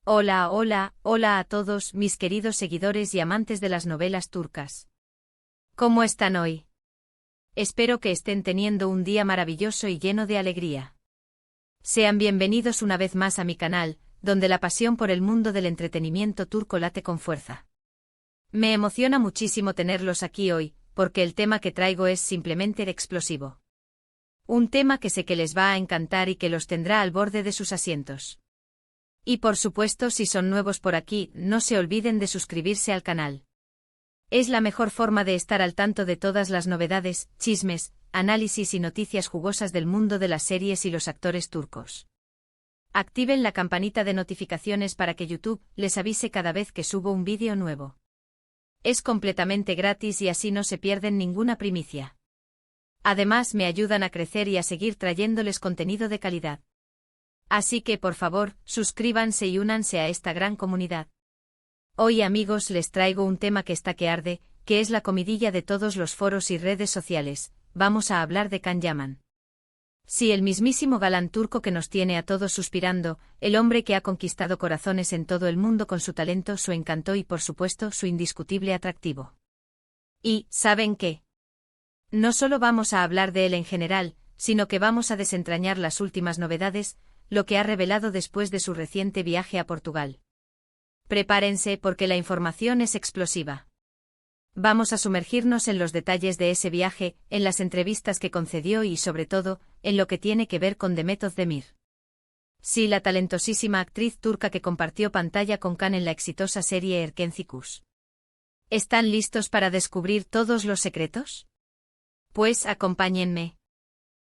Hola, hola, hola a todos mis queridos seguidores y amantes de las novelas turcas. ¿Cómo están hoy? Espero que estén teniendo un día maravilloso y lleno de alegría. Sean bienvenidos una vez más a mi canal, donde la pasión por el mundo del entretenimiento turco late con fuerza. Me emociona muchísimo tenerlos aquí hoy, porque el tema que traigo es simplemente explosivo. Un tema que sé que les va a encantar y que los tendrá al borde de sus asientos. Y por supuesto, si son nuevos por aquí, no se olviden de suscribirse al canal. Es la mejor forma de estar al tanto de todas las novedades, chismes, análisis y noticias jugosas del mundo de las series y los actores turcos. Activen la campanita de notificaciones para que YouTube les avise cada vez que subo un vídeo nuevo. Es completamente gratis y así no se pierden ninguna primicia. Además, me ayudan a crecer y a seguir trayéndoles contenido de calidad. Así que por favor, suscríbanse y únanse a esta gran comunidad. Hoy, amigos, les traigo un tema que está que arde, que es la comidilla de todos los foros y redes sociales. Vamos a hablar de Can Yaman. Sí, el mismísimo galán turco que nos tiene a todos suspirando, el hombre que ha conquistado corazones en todo el mundo con su talento, su encanto y por supuesto su indiscutible atractivo. Y, ¿saben qué? No solo vamos a hablar de él en general, sino que vamos a desentrañar las últimas novedades, lo que ha revelado después de su reciente viaje a Portugal. Prepárense porque la información es explosiva. Vamos a sumergirnos en los detalles de ese viaje, en las entrevistas que concedió y sobre todo, en lo que tiene que ver con Demet Özdemir. Sí, la talentosísima actriz turca que compartió pantalla con Can en la exitosa serie Erkenci. ¿Están listos para descubrir todos los secretos? Pues acompáñenme.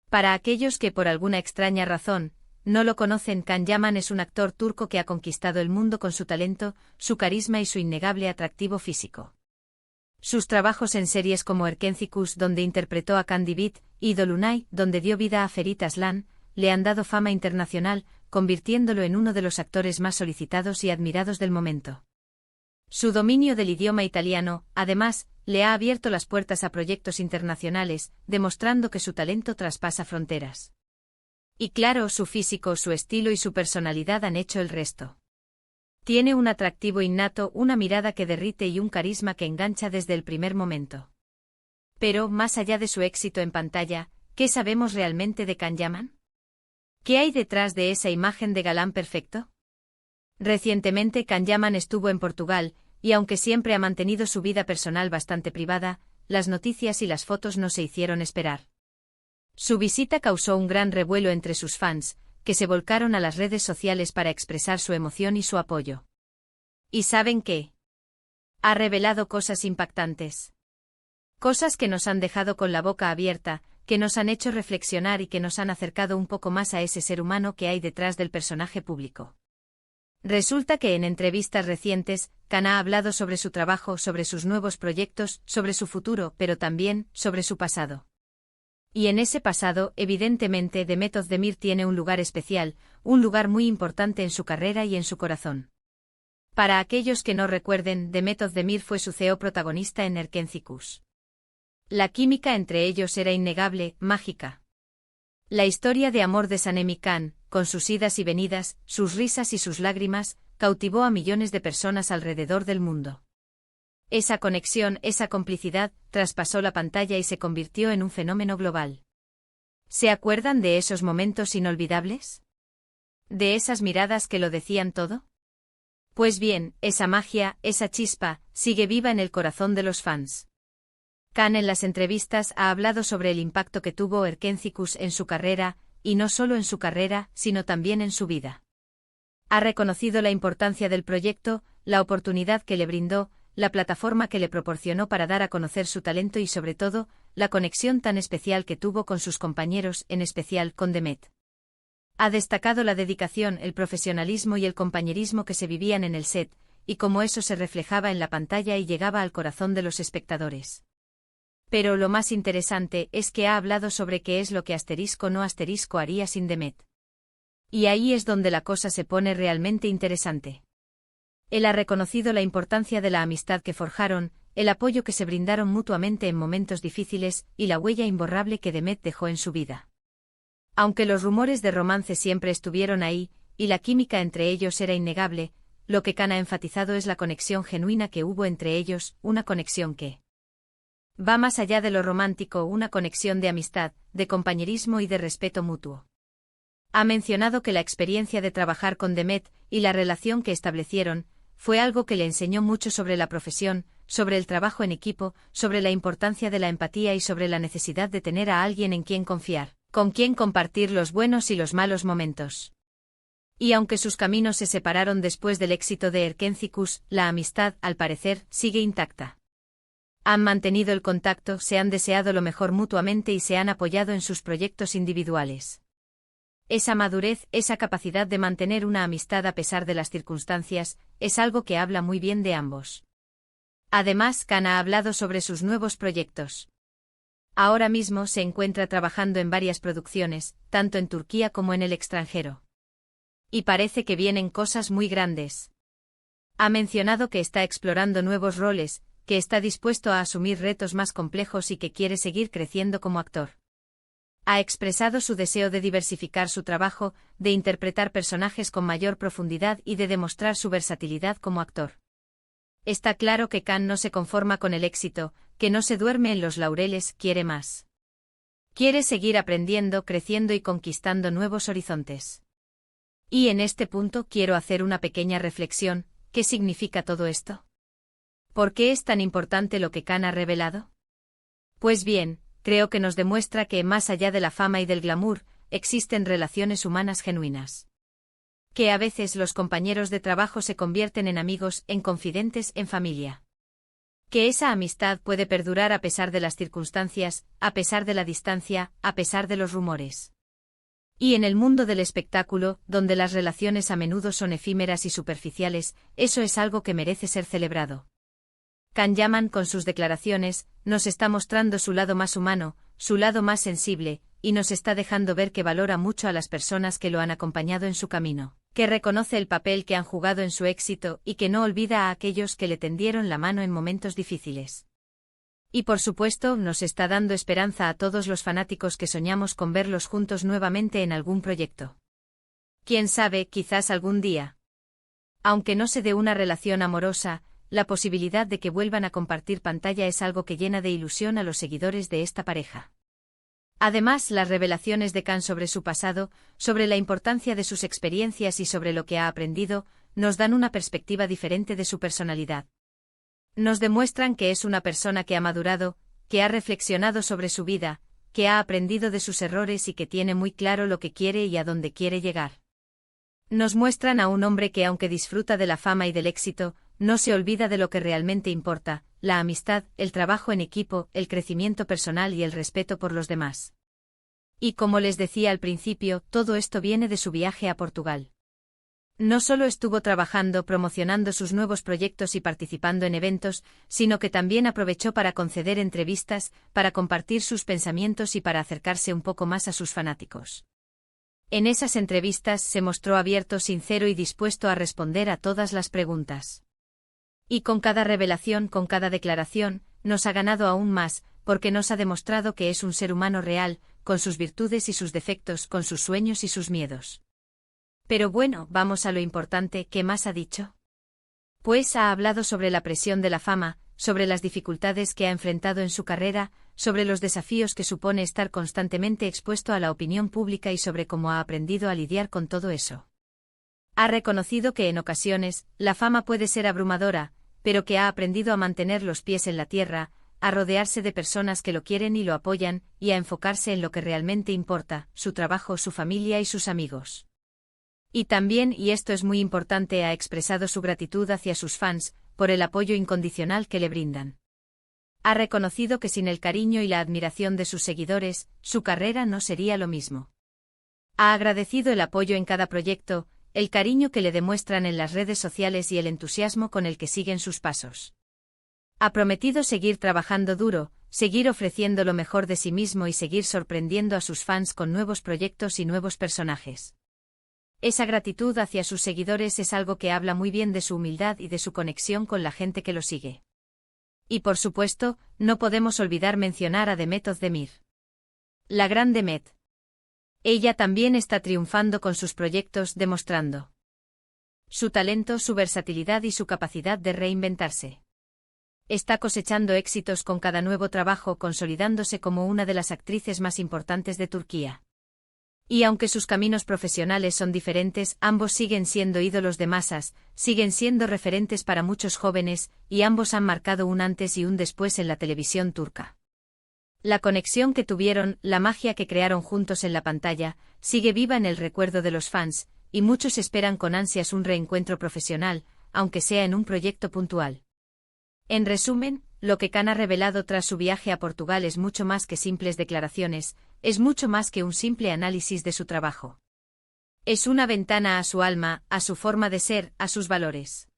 Para aquellos que por alguna extraña razón no lo conocen, Can Yaman es un actor turco que ha conquistado el mundo con su talento, su carisma y su innegable atractivo físico. Sus trabajos en series como Erkenci, donde interpretó a Can Divit, y Dolunay, donde dio vida a Ferit Aslan, le han dado fama internacional, convirtiéndolo en uno de los actores más solicitados y admirados del momento. Su dominio del idioma italiano, además, le ha abierto las puertas a proyectos internacionales, demostrando que su talento traspasa fronteras. Y claro, su físico, su estilo y su personalidad han hecho el resto. Tiene un atractivo innato, una mirada que derrite y un carisma que engancha desde el primer momento. Pero, más allá de su éxito en pantalla, ¿qué sabemos realmente de Can Yaman? ¿Qué hay detrás de esa imagen de galán perfecto? Recientemente Can Yaman estuvo en Portugal, y aunque siempre ha mantenido su vida personal bastante privada, las noticias y las fotos no se hicieron esperar. Su visita causó un gran revuelo entre sus fans, que se volcaron a las redes sociales para expresar su emoción y su apoyo. ¿Y saben qué? Ha revelado cosas impactantes. Cosas que nos han dejado con la boca abierta, que nos han hecho reflexionar y que nos han acercado un poco más a ese ser humano que hay detrás del personaje público. Resulta que en entrevistas recientes, Can ha hablado sobre su trabajo, sobre sus nuevos proyectos, sobre su futuro, pero también sobre su pasado. Y en ese pasado, evidentemente, Demet Özdemir tiene un lugar especial, un lugar muy importante en su carrera y en su corazón. Para aquellos que no recuerden, Demet Özdemir fue su CEO protagonista en Erkenci. La química entre ellos era innegable, mágica. La historia de amor de Sanem y Can, con sus idas y venidas, sus risas y sus lágrimas, cautivó a millones de personas alrededor del mundo. Esa conexión, esa complicidad, traspasó la pantalla y se convirtió en un fenómeno global. ¿Se acuerdan de esos momentos inolvidables? ¿De esas miradas que lo decían todo? Pues bien, esa magia, esa chispa, sigue viva en el corazón de los fans. Can en las entrevistas ha hablado sobre el impacto que tuvo Erkenci en su carrera, y no solo en su carrera, sino también en su vida. Ha reconocido la importancia del proyecto, la oportunidad que le brindó, la plataforma que le proporcionó para dar a conocer su talento y sobre todo, la conexión tan especial que tuvo con sus compañeros, en especial con Demet. Ha destacado la dedicación, el profesionalismo y el compañerismo que se vivían en el set, y cómo eso se reflejaba en la pantalla y llegaba al corazón de los espectadores. Pero lo más interesante es que ha hablado sobre qué es lo que *no* haría sin Demet. Y ahí es donde la cosa se pone realmente interesante. Él ha reconocido la importancia de la amistad que forjaron, el apoyo que se brindaron mutuamente en momentos difíciles y la huella imborrable que Demet dejó en su vida. Aunque los rumores de romance siempre estuvieron ahí, y la química entre ellos era innegable. Lo que Khan ha enfatizado es la conexión genuina que hubo entre ellos, una conexión que va más allá de lo romántico, una conexión de amistad, de compañerismo y de respeto mutuo. Ha mencionado que la experiencia de trabajar con Demet y la relación que establecieron fue algo que le enseñó mucho sobre la profesión, sobre el trabajo en equipo, sobre la importancia de la empatía y sobre la necesidad de tener a alguien en quien confiar, con quien compartir los buenos y los malos momentos. Y aunque sus caminos se separaron después del éxito de Erkencicus, la amistad, al parecer, sigue intacta. Han mantenido el contacto, se han deseado lo mejor mutuamente y se han apoyado en sus proyectos individuales. Esa madurez, esa capacidad de mantener una amistad a pesar de las circunstancias, es algo que habla muy bien de ambos. Además, Khan ha hablado sobre sus nuevos proyectos. Ahora mismo se encuentra trabajando en varias producciones, tanto en Turquía como en el extranjero. Y parece que vienen cosas muy grandes. Ha mencionado que está explorando nuevos roles, que está dispuesto a asumir retos más complejos y que quiere seguir creciendo como actor. Ha expresado su deseo de diversificar su trabajo, de interpretar personajes con mayor profundidad y de demostrar su versatilidad como actor. Está claro que Khan no se conforma con el éxito, que no se duerme en los laureles, quiere más. Quiere seguir aprendiendo, creciendo y conquistando nuevos horizontes. Y en este punto quiero hacer una pequeña reflexión. ¿Qué significa todo esto? ¿Por qué es tan importante lo que Khan ha revelado? Pues bien, creo que nos demuestra que, más allá de la fama y del glamour, existen relaciones humanas genuinas. Que a veces los compañeros de trabajo se convierten en amigos, en confidentes, en familia. Que esa amistad puede perdurar a pesar de las circunstancias, a pesar de la distancia, a pesar de los rumores. Y en el mundo del espectáculo, donde las relaciones a menudo son efímeras y superficiales, eso es algo que merece ser celebrado. Khan Yaman, con sus declaraciones, nos está mostrando su lado más humano, su lado más sensible, y nos está dejando ver que valora mucho a las personas que lo han acompañado en su camino, que reconoce el papel que han jugado en su éxito y que no olvida a aquellos que le tendieron la mano en momentos difíciles. Y por supuesto, nos está dando esperanza a todos los fanáticos que soñamos con verlos juntos nuevamente en algún proyecto. Quién sabe, quizás algún día. Aunque no se dé una relación amorosa, la posibilidad de que vuelvan a compartir pantalla es algo que llena de ilusión a los seguidores de esta pareja. Además, las revelaciones de Khan sobre su pasado, sobre la importancia de sus experiencias y sobre lo que ha aprendido, nos dan una perspectiva diferente de su personalidad. Nos demuestran que es una persona que ha madurado, que ha reflexionado sobre su vida, que ha aprendido de sus errores y que tiene muy claro lo que quiere y a dónde quiere llegar. Nos muestran a un hombre que, aunque disfruta de la fama y del éxito, no se olvida de lo que realmente importa: la amistad, el trabajo en equipo, el crecimiento personal y el respeto por los demás. Y como les decía al principio, todo esto viene de su viaje a Portugal. No solo estuvo trabajando, promocionando sus nuevos proyectos y participando en eventos, sino que también aprovechó para conceder entrevistas, para compartir sus pensamientos y para acercarse un poco más a sus fanáticos. En esas entrevistas se mostró abierto, sincero y dispuesto a responder a todas las preguntas. Y con cada revelación, con cada declaración, nos ha ganado aún más, porque nos ha demostrado que es un ser humano real, con sus virtudes y sus defectos, con sus sueños y sus miedos. Pero bueno, vamos a lo importante. ¿Qué más ha dicho? Pues ha hablado sobre la presión de la fama, sobre las dificultades que ha enfrentado en su carrera, sobre los desafíos que supone estar constantemente expuesto a la opinión pública y sobre cómo ha aprendido a lidiar con todo eso. Ha reconocido que en ocasiones, la fama puede ser abrumadora, pero que ha aprendido a mantener los pies en la tierra, a rodearse de personas que lo quieren y lo apoyan, y a enfocarse en lo que realmente importa: su trabajo, su familia y sus amigos. Y también, y esto es muy importante, ha expresado su gratitud hacia sus fans, por el apoyo incondicional que le brindan. Ha reconocido que sin el cariño y la admiración de sus seguidores, su carrera no sería lo mismo. Ha agradecido el apoyo en cada proyecto, el cariño que le demuestran en las redes sociales y el entusiasmo con el que siguen sus pasos. Ha prometido seguir trabajando duro, seguir ofreciendo lo mejor de sí mismo y seguir sorprendiendo a sus fans con nuevos proyectos y nuevos personajes. Esa gratitud hacia sus seguidores es algo que habla muy bien de su humildad y de su conexión con la gente que lo sigue. Y por supuesto, no podemos olvidar mencionar a Demet Özdemir. La gran Demet. Ella también está triunfando con sus proyectos, demostrando su talento, su versatilidad y su capacidad de reinventarse. Está cosechando éxitos con cada nuevo trabajo, consolidándose como una de las actrices más importantes de Turquía. Y aunque sus caminos profesionales son diferentes, ambos siguen siendo ídolos de masas, siguen siendo referentes para muchos jóvenes, y ambos han marcado un antes y un después en la televisión turca. La conexión que tuvieron, la magia que crearon juntos en la pantalla, sigue viva en el recuerdo de los fans, y muchos esperan con ansias un reencuentro profesional, aunque sea en un proyecto puntual. En resumen, lo que Khan ha revelado tras su viaje a Portugal es mucho más que simples declaraciones, es mucho más que un simple análisis de su trabajo. Es una ventana a su alma, a su forma de ser, a sus valores.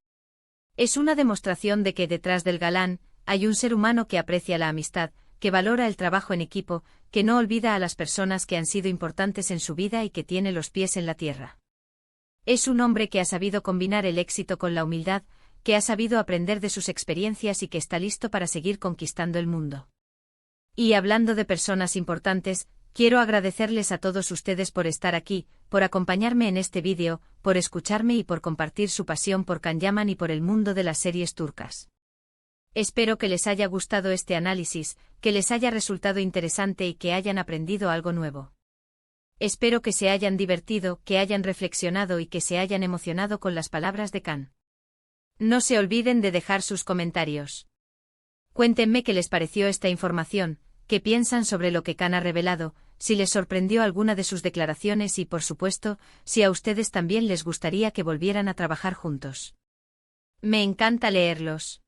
Es una demostración de que detrás del galán, hay un ser humano que aprecia la amistad, que valora el trabajo en equipo, que no olvida a las personas que han sido importantes en su vida y que tiene los pies en la tierra. Es un hombre que ha sabido combinar el éxito con la humildad, que ha sabido aprender de sus experiencias y que está listo para seguir conquistando el mundo. Y hablando de personas importantes, quiero agradecerles a todos ustedes por estar aquí, por acompañarme en este vídeo, por escucharme y por compartir su pasión por Can Yaman y por el mundo de las series turcas. Espero que les haya gustado este análisis, que les haya resultado interesante y que hayan aprendido algo nuevo. Espero que se hayan divertido, que hayan reflexionado y que se hayan emocionado con las palabras de Khan. No se olviden de dejar sus comentarios. Cuéntenme qué les pareció esta información, qué piensan sobre lo que Khan ha revelado, si les sorprendió alguna de sus declaraciones y, por supuesto, si a ustedes también les gustaría que volvieran a trabajar juntos. Me encanta leerlos.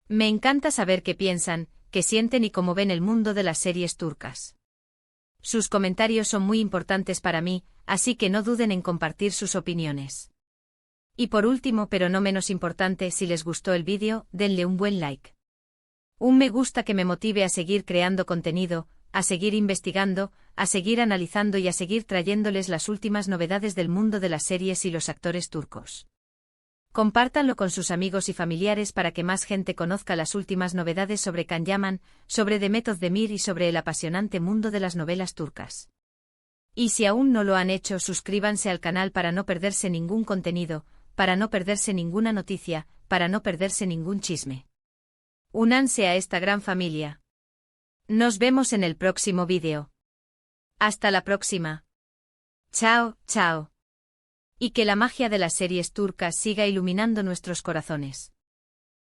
Me encanta saber qué piensan, qué sienten y cómo ven el mundo de las series turcas. Sus comentarios son muy importantes para mí, así que no duden en compartir sus opiniones. Y por último, pero no menos importante, si les gustó el vídeo, denle un buen like. Un me gusta que me motive a seguir creando contenido, a seguir investigando, a seguir analizando y a seguir trayéndoles las últimas novedades del mundo de las series y los actores turcos. Compártanlo con sus amigos y familiares para que más gente conozca las últimas novedades sobre Can Yaman, sobre Demet Özdemir y sobre el apasionante mundo de las novelas turcas. Y si aún no lo han hecho, suscríbanse al canal para no perderse ningún contenido, para no perderse ninguna noticia, para no perderse ningún chisme. Únanse a esta gran familia. Nos vemos en el próximo vídeo. Hasta la próxima. Chao, chao. Y que la magia de las series turcas siga iluminando nuestros corazones.